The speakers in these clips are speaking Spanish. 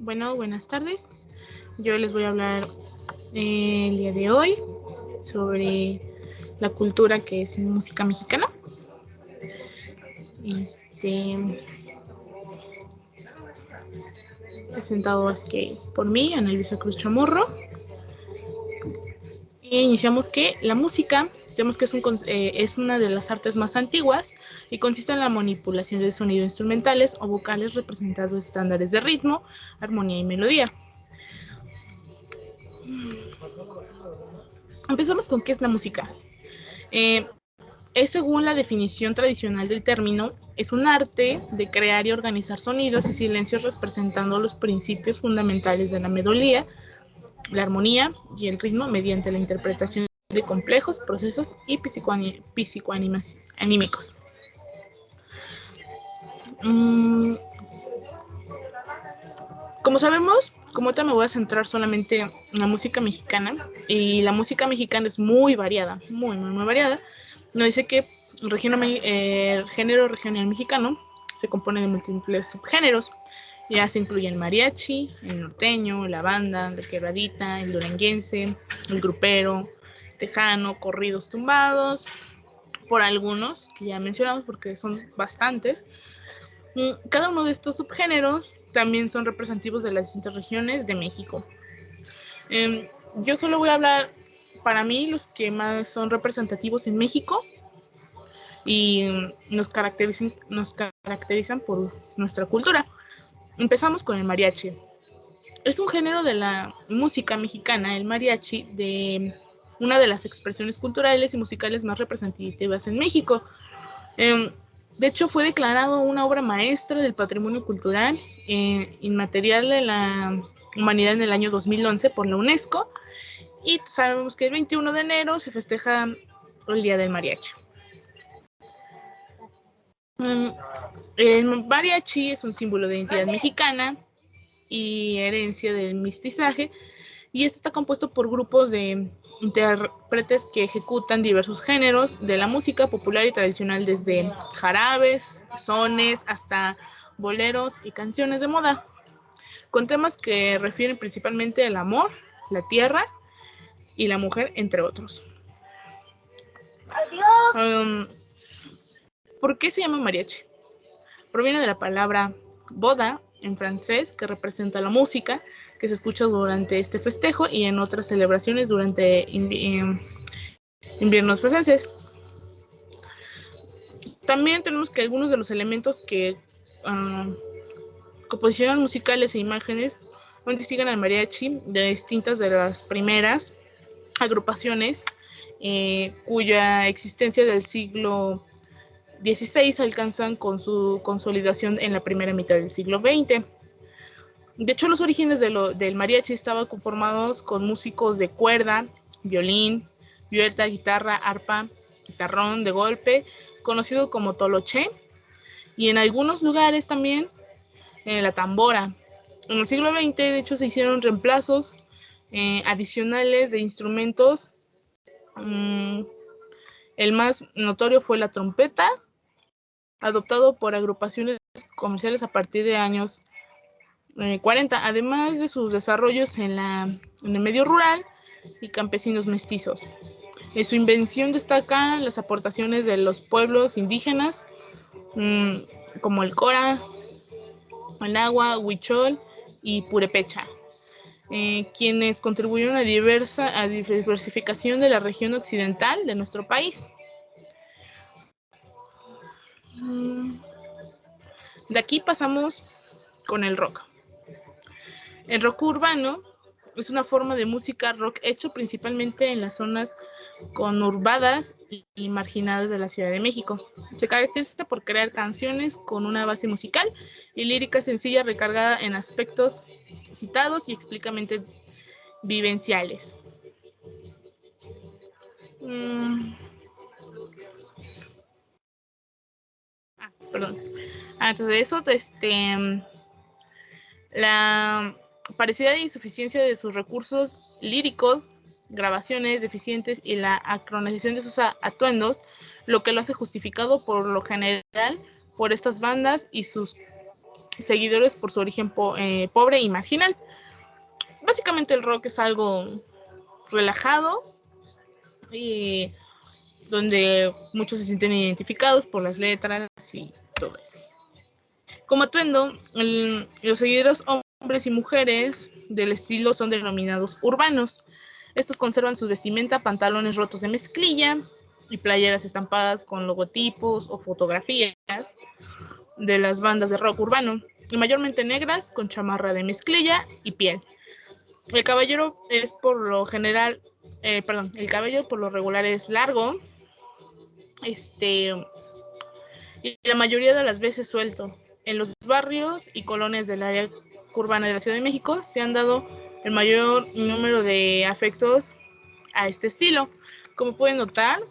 Bueno, buenas tardes. Yo les voy a hablar el día de hoy sobre la cultura que es música mexicana. Presentado por mí, Ana Luisa Cruz Chamorro. Iniciamos que la música, tenemos que es una de las artes más antiguas y consiste en la manipulación de sonidos instrumentales o vocales representando estándares de ritmo, armonía y melodía. Empezamos con qué es la música. Es según la definición tradicional del término, es un arte de crear y organizar sonidos y silencios representando los principios fundamentales de la melodía, la armonía y el ritmo mediante la interpretación de complejos procesos y psicoanímicos. Como sabemos, como ahorita me voy a centrar solamente en la música mexicana, y la música mexicana es muy variada, muy variada. Nos dice que el género regional mexicano se compone de múltiples subgéneros. Ya se incluye el mariachi, el norteño, la banda, la quebradita, el duranguense, el grupero, tejano, corridos tumbados, por algunos que ya mencionamos porque son bastantes. Cada uno de estos subgéneros también son representativos de las distintas regiones de México. Yo solo voy a hablar, para mí, los que más son representativos en México y nos caracterizan por nuestra cultura. Empezamos con el mariachi. Es un género de la música mexicana, el mariachi, de una de las expresiones culturales y musicales más representativas en México. De hecho, fue declarado una obra maestra del patrimonio cultural inmaterial de la humanidad en el año 2011 por la UNESCO, y sabemos que el 21 de enero se festeja el Día del Mariachi. El mariachi es un símbolo de identidad mexicana y herencia del mestizaje, y este está compuesto por grupos de intérpretes que ejecutan diversos géneros de la música popular y tradicional, desde jarabes, sones, hasta boleros y canciones de moda, con temas que refieren principalmente al amor, la tierra y la mujer, entre otros. ¿Por qué se llama mariachi? Proviene de la palabra boda en francés, que representa la música que se escucha durante este festejo y en otras celebraciones durante inviernos franceses. También tenemos que algunos de los elementos que composiciones musicales e imágenes distinguen al mariachi de distintas de las primeras agrupaciones cuya existencia del siglo XVI alcanzan con su consolidación en la primera mitad del siglo XX. De hecho, los orígenes del mariachi estaban conformados con músicos de cuerda, violín, vihuela, guitarra, arpa, guitarrón de golpe, conocido como toloché, y en algunos lugares también la tambora. En el siglo XX, de hecho, se hicieron reemplazos adicionales de instrumentos. El más notorio fue la trompeta, adoptado por agrupaciones comerciales a partir de años 40, además de sus desarrollos en el medio rural y campesinos mestizos. En su invención destacan las aportaciones de los pueblos indígenas, como el Cora, Managua, Huichol y Purepecha, quienes contribuyeron a diversificación de la región occidental de nuestro país. De aquí pasamos con el rock. El rock urbano es una forma de música rock hecho principalmente en las zonas conurbadas y marginadas de la Ciudad de México. Se caracteriza por crear canciones con una base musical y lírica sencilla recargada en aspectos citados y explícitamente vivenciales. Antes de eso, la parecida insuficiencia de sus recursos líricos, grabaciones deficientes y la acronización de sus atuendos, lo que lo hace justificado por lo general por estas bandas y sus seguidores por su origen pobre y marginal. Básicamente el rock es algo relajado y donde muchos se sienten identificados por las letras y todo eso. Como atuendo, los seguidores hombres y mujeres del estilo son denominados urbanos. Estos conservan su vestimenta, pantalones rotos de mezclilla y playeras estampadas con logotipos o fotografías de las bandas de rock urbano, y mayormente negras con chamarra de mezclilla y piel. El caballero es por lo general, el cabello por lo regular es largo, y la mayoría de las veces suelto. En los barrios y colonias del área urbana de la Ciudad de México se han dado el mayor número de afectos a este estilo. Como pueden notar,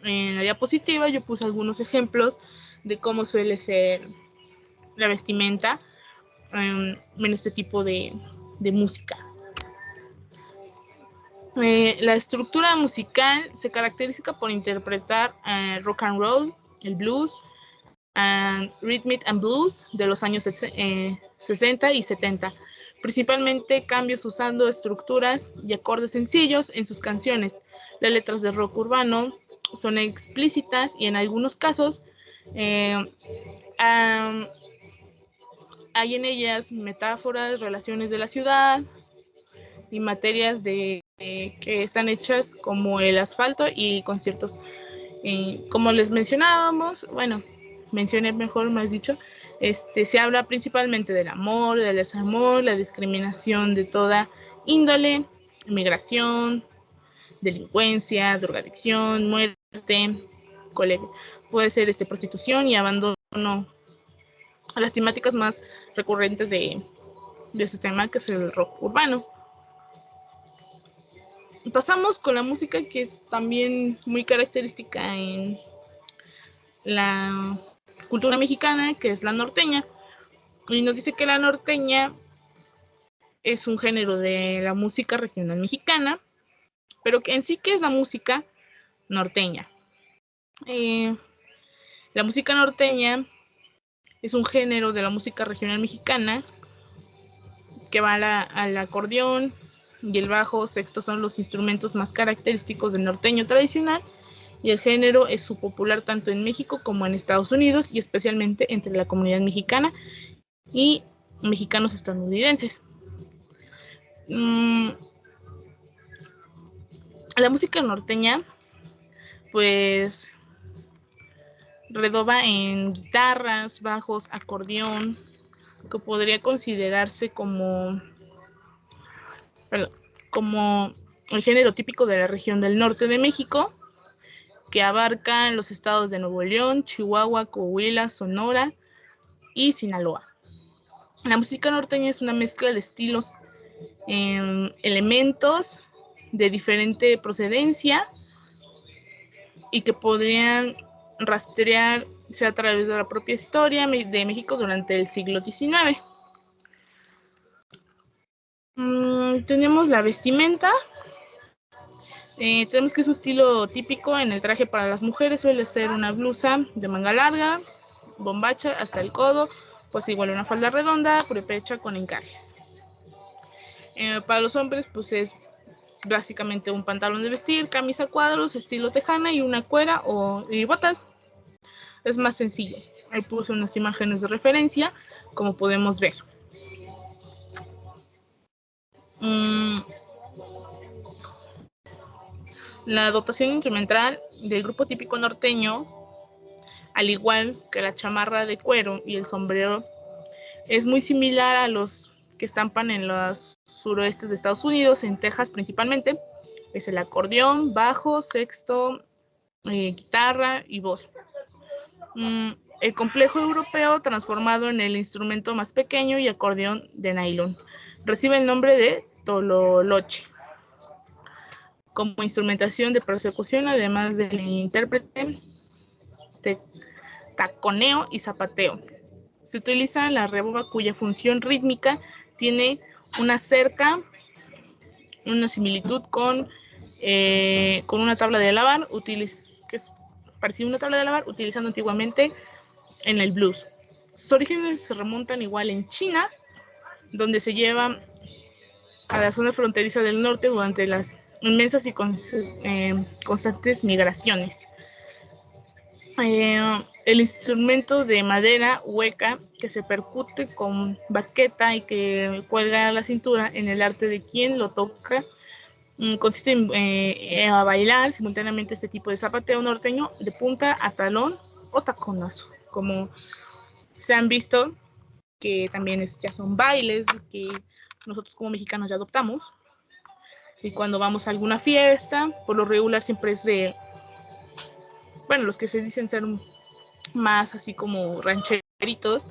en la diapositiva yo puse algunos ejemplos de cómo suele ser la vestimenta en este tipo de música. La estructura musical se caracteriza por interpretar rock and roll, el blues, rhythm and blues de los años 60 y 70, principalmente cambios usando estructuras y acordes sencillos en sus canciones. Las letras de rock urbano son explícitas y en algunos casos hay en ellas metáforas, relaciones de la ciudad y materias que están hechas como el asfalto y conciertos. Como les mencionábamos, mencioné mejor, más dicho, se habla principalmente del amor, del desamor, la discriminación de toda índole, migración, delincuencia, drogadicción, muerte, puede ser prostitución y abandono, las temáticas más recurrentes de este tema, que es el rock urbano. Pasamos con la música que es también muy característica en la cultura mexicana, que es la norteña. Y nos dice que la norteña es un género de la música regional mexicana, pero que en sí, ¿qué es la música norteña? La música norteña es un género de la música regional mexicana que va al acordeón y el bajo sexto son los instrumentos más característicos del norteño tradicional, y el género es subpopular tanto en México como en Estados Unidos y especialmente entre la comunidad mexicana y mexicanos estadounidenses. La música norteña pues redoba en guitarras, bajos, acordeón, que podría considerarse como el género típico de la región del norte de México, que abarca los estados de Nuevo León, Chihuahua, Coahuila, Sonora y Sinaloa. La música norteña es una mezcla de estilos, elementos de diferente procedencia y que podrían rastrearse a través de la propia historia de México durante el siglo XIX. Tenemos la vestimenta. Tenemos que su estilo típico en el traje para las mujeres suele ser una blusa de manga larga, bombacha hasta el codo, pues igual una falda redonda, purépecha con encajes. Para los hombres pues es básicamente un pantalón de vestir, camisa cuadros, estilo tejana y una cuera y botas. Es más sencillo. Ahí puse unas imágenes de referencia, como podemos ver. La dotación instrumental del grupo típico norteño, al igual que la chamarra de cuero y el sombrero, es muy similar a los que estampan en los suroestes de Estados Unidos, en Texas principalmente. Es el acordeón, bajo, sexto, guitarra y voz. El complejo europeo transformado en el instrumento más pequeño y acordeón de nylon. Recibe el nombre de tololoche como instrumentación de persecución, además del intérprete, taconeo y zapateo. Se utiliza la reboba cuya función rítmica tiene una similitud con una tabla de lavar, que es parecida a una tabla de lavar utilizando antiguamente en el blues. Sus orígenes se remontan igual en China, donde se lleva a la zona fronteriza del norte durante las inmensas y constantes migraciones. El instrumento de madera hueca que se percute con baqueta y que cuelga a la cintura en el arte de quien lo toca consiste en a bailar simultáneamente este tipo de zapateo norteño de punta a talón o taconazo, como se han visto que también ya son bailes que nosotros como mexicanos ya adoptamos. Y cuando vamos a alguna fiesta, por lo regular siempre es de, bueno, los que se dicen ser más así como rancheritos,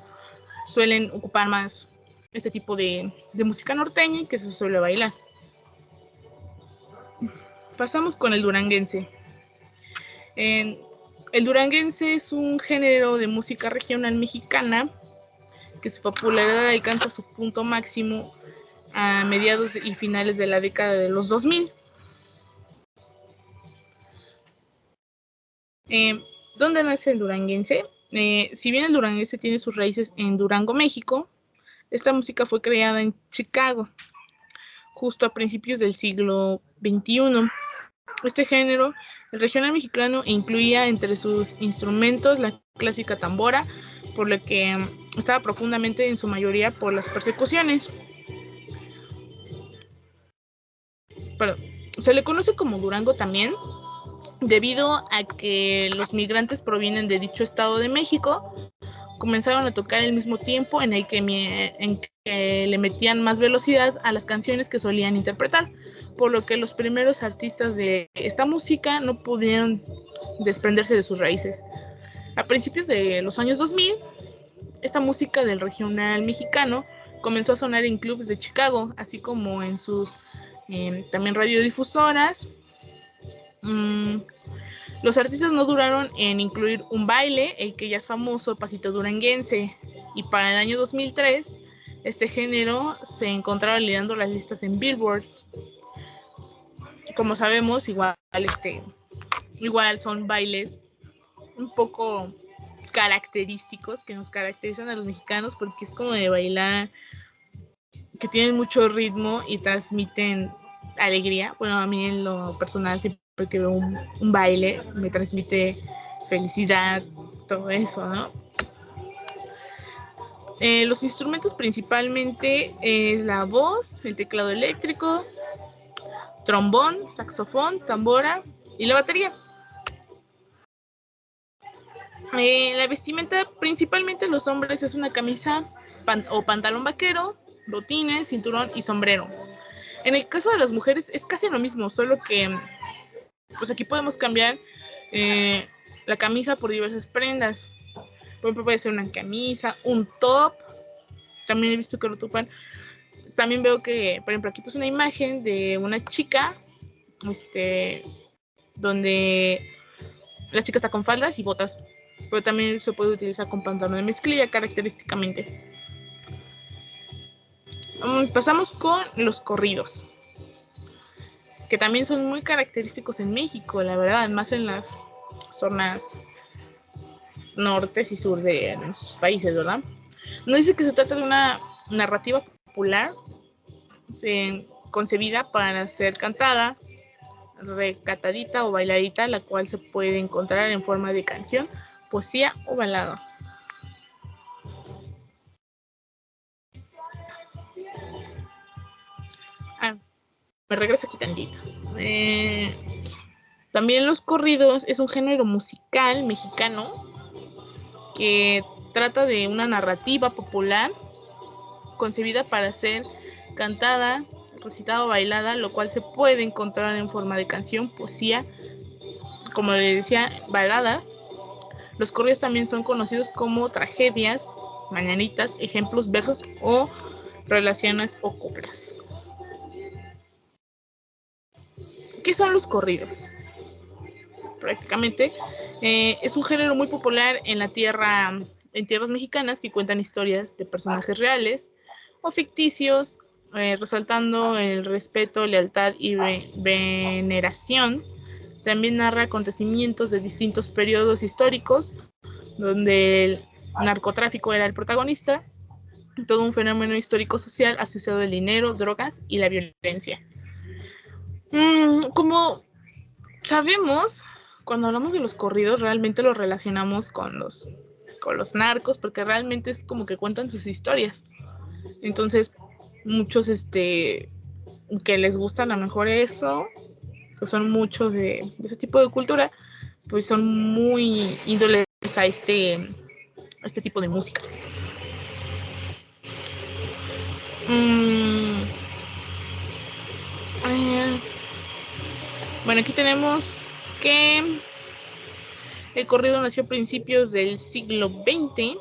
suelen ocupar más este tipo de música norteña y que se suele bailar. Pasamos con el duranguense. El duranguense es un género de música regional mexicana que su popularidad alcanza su punto máximo a mediados y finales de la década de los 2000. ¿Dónde nace el duranguense? Si bien el duranguense tiene sus raíces en Durango, México, esta música fue creada en Chicago, justo a principios del siglo XXI. Este género, el regional mexicano, incluía entre sus instrumentos la clásica tambora, por lo que estaba profundamente en su mayoría por las persecuciones. Pero se le conoce como Durango también, debido a que los migrantes provienen de dicho estado de México, comenzaron a tocar al mismo tiempo en que le metían más velocidad a las canciones que solían interpretar, por lo que los primeros artistas de esta música no pudieron desprenderse de sus raíces. A principios de los años 2000, esta música del regional mexicano comenzó a sonar en clubes de Chicago, así como en sus también radiodifusoras. Los artistas no duraron en incluir un baile, el que ya es famoso, pasito duranguense, y para el año 2003 este género se encontraba liderando las listas en Billboard. Como sabemos, igual son bailes un poco característicos que nos caracterizan a los mexicanos, porque es como de bailar que tienen mucho ritmo y transmiten alegría. Bueno, a mí en lo personal siempre que veo un baile me transmite felicidad, todo eso, ¿no? Los instrumentos principalmente es la voz, el teclado eléctrico, trombón, saxofón, tambora y la batería. La vestimenta principalmente los hombres es una camisa o pantalón vaquero, botines, cinturón y sombrero. En el caso de las mujeres es casi lo mismo, solo que pues aquí podemos cambiar la camisa por diversas prendas. Por ejemplo, puede ser una camisa, un top. También he visto que lo topan. También veo que, por ejemplo, aquí puse una imagen de una chica, donde la chica está con faldas y botas, pero también se puede utilizar con pantalón de mezclilla característicamente. Pasamos con los corridos, que también son muy característicos en México, la verdad, más en las zonas norte y sur de nuestros países, ¿verdad? Nos dice que se trata de una narrativa popular concebida para ser cantada, recatadita o bailadita, la cual se puede encontrar en forma de canción, poesía o balada. Me regreso aquí tantito. También los corridos es un género musical mexicano que trata de una narrativa popular concebida para ser cantada, recitada o bailada, lo cual se puede encontrar en forma de canción, poesía, como le decía, balada. Los corridos también son conocidos como tragedias, mañanitas, ejemplos, versos o relaciones o coplas. ¿Qué son los corridos? Prácticamente es un género muy popular en tierras mexicanas que cuentan historias de personajes reales o ficticios, resaltando el respeto, lealtad y veneración. También narra acontecimientos de distintos periodos históricos, donde narcotráfico era el protagonista, todo un fenómeno histórico-social asociado al dinero, drogas y la violencia. Como sabemos, cuando hablamos de los corridos, realmente los relacionamos con los narcos, porque realmente es como que cuentan sus historias. Entonces, muchos que les gusta a lo mejor eso, que son muchos de ese tipo de cultura, pues son muy índoles a este tipo de música. Bueno, aquí tenemos que el corrido nació a principios del siglo XX,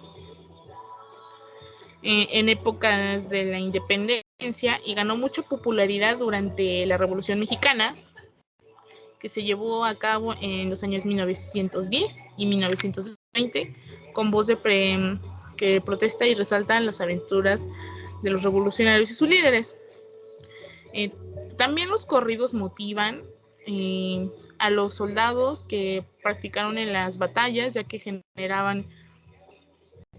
en épocas de la independencia, y ganó mucha popularidad durante la Revolución Mexicana, que se llevó a cabo en los años 1910 y 1920, con voz que protesta y resalta las aventuras de los revolucionarios y sus líderes. También los corridos motivan a los soldados que practicaron en las batallas, ya que generaban,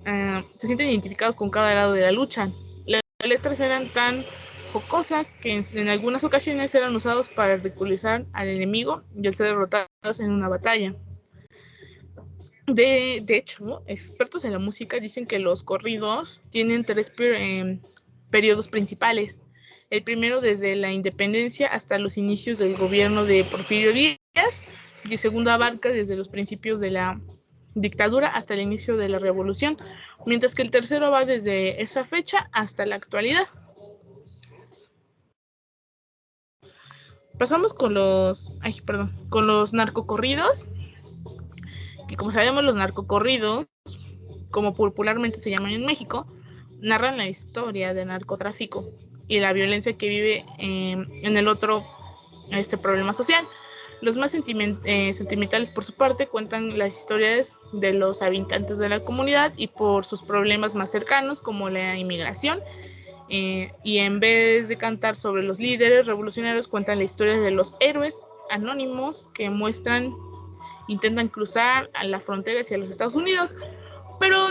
se sienten identificados con cada lado de la lucha. Las letras eran tan jocosas que en algunas ocasiones eran usados para ridiculizar al enemigo y al ser derrotados en una batalla. De hecho, expertos en la música dicen que los corridos tienen 3 periodos principales. El primero desde la independencia hasta los inicios del gobierno de Porfirio Díaz, y el segundo abarca desde los principios de la dictadura hasta el inicio de la revolución, mientras que el tercero va desde esa fecha hasta la actualidad. Pasamos con los narcocorridos, que como sabemos los narcocorridos, como popularmente se llaman en México, narran la historia del narcotráfico y la violencia que vive en el otro problema social. Los más sentimentales, por su parte, cuentan las historias de los habitantes de la comunidad y por sus problemas más cercanos, como la inmigración, y en vez de cantar sobre los líderes revolucionarios, cuentan la historia de los héroes anónimos que intentan cruzar a la frontera hacia los Estados Unidos. Pero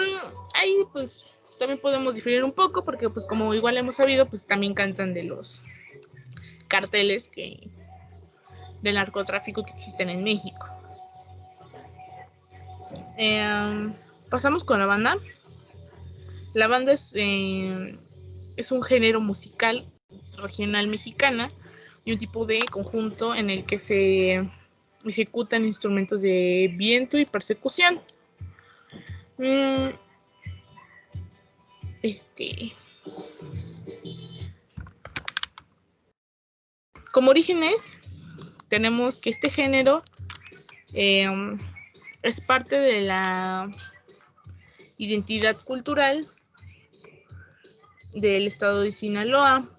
ahí pues también podemos diferir un poco, porque pues como igual hemos sabido, pues también cantan de los carteles del narcotráfico que existen en México. Pasamos con la banda. La banda es un género musical regional mexicana y un tipo de conjunto en el que se ejecutan instrumentos de viento y persecución. Como orígenes, tenemos que este género es parte de la identidad cultural del estado de Sinaloa.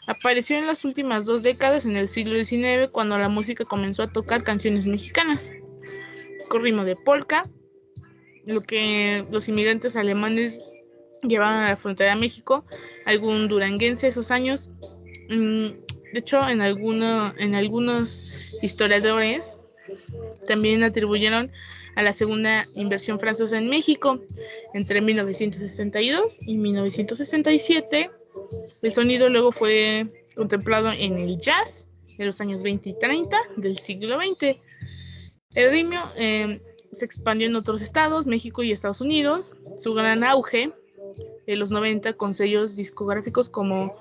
Apareció en las últimas 2 décadas en el siglo XIX, cuando la música comenzó a tocar canciones mexicanas con ritmo de polka, lo que los inmigrantes alemanes llevaban a la frontera de México. Algún duranguense esos años, de hecho en algunos historiadores también atribuyeron a la segunda invasión francesa en México entre 1962 y 1967. El sonido luego fue contemplado en el jazz de los años 20 y 30 del siglo XX. El ritmo se expandió en otros estados, México y Estados Unidos. Su gran auge de los 90 con sellos discográficos como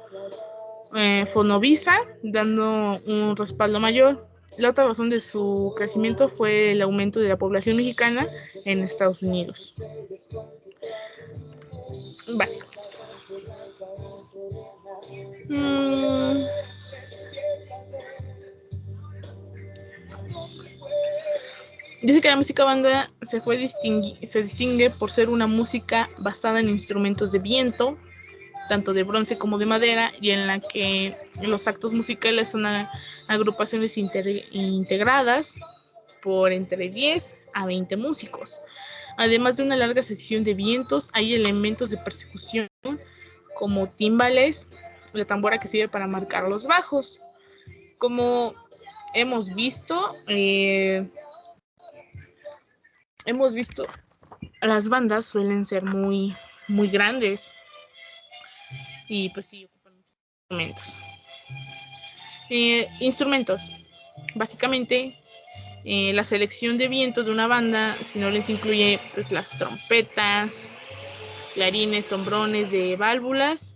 Fonovisa, dando un respaldo mayor. La otra razón de su crecimiento fue el aumento de la población mexicana en Estados Unidos. Vale. Dice que la música banda se distingue por ser una música basada en instrumentos de viento, tanto de bronce como de madera, y en la que los actos musicales son agrupaciones integradas por entre 10 a 20 músicos. Además de una larga sección de vientos, hay elementos de persecución como timbales, la tambora que sirve para marcar los bajos. Como hemos visto, hemos visto, las bandas suelen ser muy, muy grandes y pues sí, ocupan muchos instrumentos. Instrumentos. Básicamente, la selección de vientos de una banda, si no les incluye pues las trompetas, clarines, trombrones de válvulas,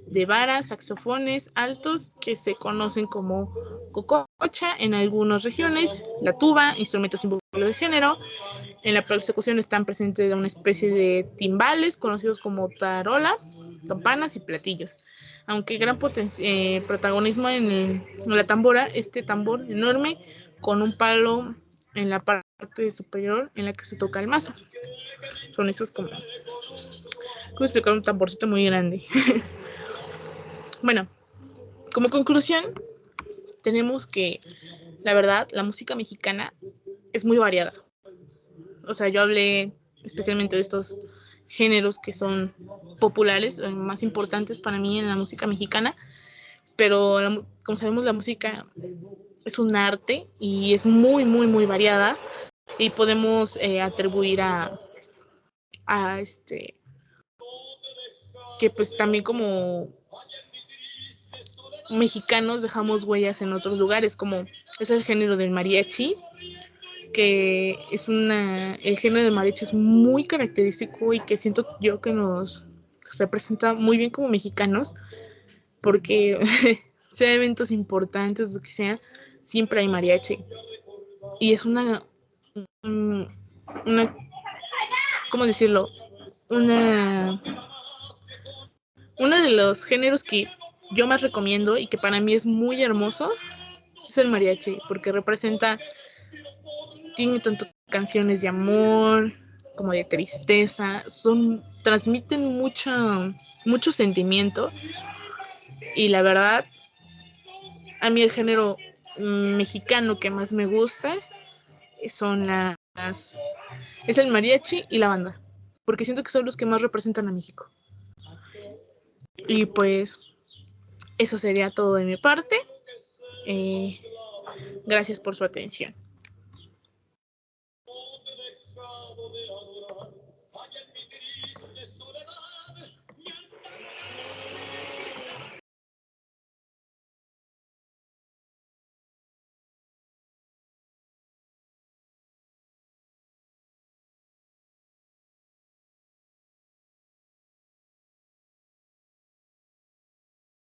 de varas, saxofones altos que se conocen como cococha en algunas regiones, la tuba, instrumentos símbolo de género. En la persecución están presentes una especie de timbales conocidos como tarola, campanas y platillos. Aunque gran protagonismo en la tambora, este tambor enorme con un palo en la parte superior en la que se toca el mazo. Son esos como explicar un tamborcito muy grande. Bueno, como conclusión, tenemos que, la verdad, la música mexicana es muy variada. O sea, yo hablé especialmente de estos géneros que son populares, más importantes para mí en la música mexicana, pero como sabemos la música es un arte y es muy, muy, muy variada y podemos atribuir a que pues también como mexicanos dejamos huellas en otros lugares, como es el género del mariachi, que es el género del mariachi es muy característico y que siento yo que nos representa muy bien como mexicanos, porque sea eventos importantes o que sea, siempre hay mariachi. Y es una ¿cómo decirlo? Una, uno de los géneros que yo más recomiendo y que para mí es muy hermoso es el mariachi, porque tiene tanto canciones de amor como de tristeza, transmiten mucho sentimiento y la verdad, a mí el género mexicano que más me gusta son es el mariachi y la banda, porque siento que son los que más representan a México. Y pues eso sería todo de mi parte. Gracias por su atención.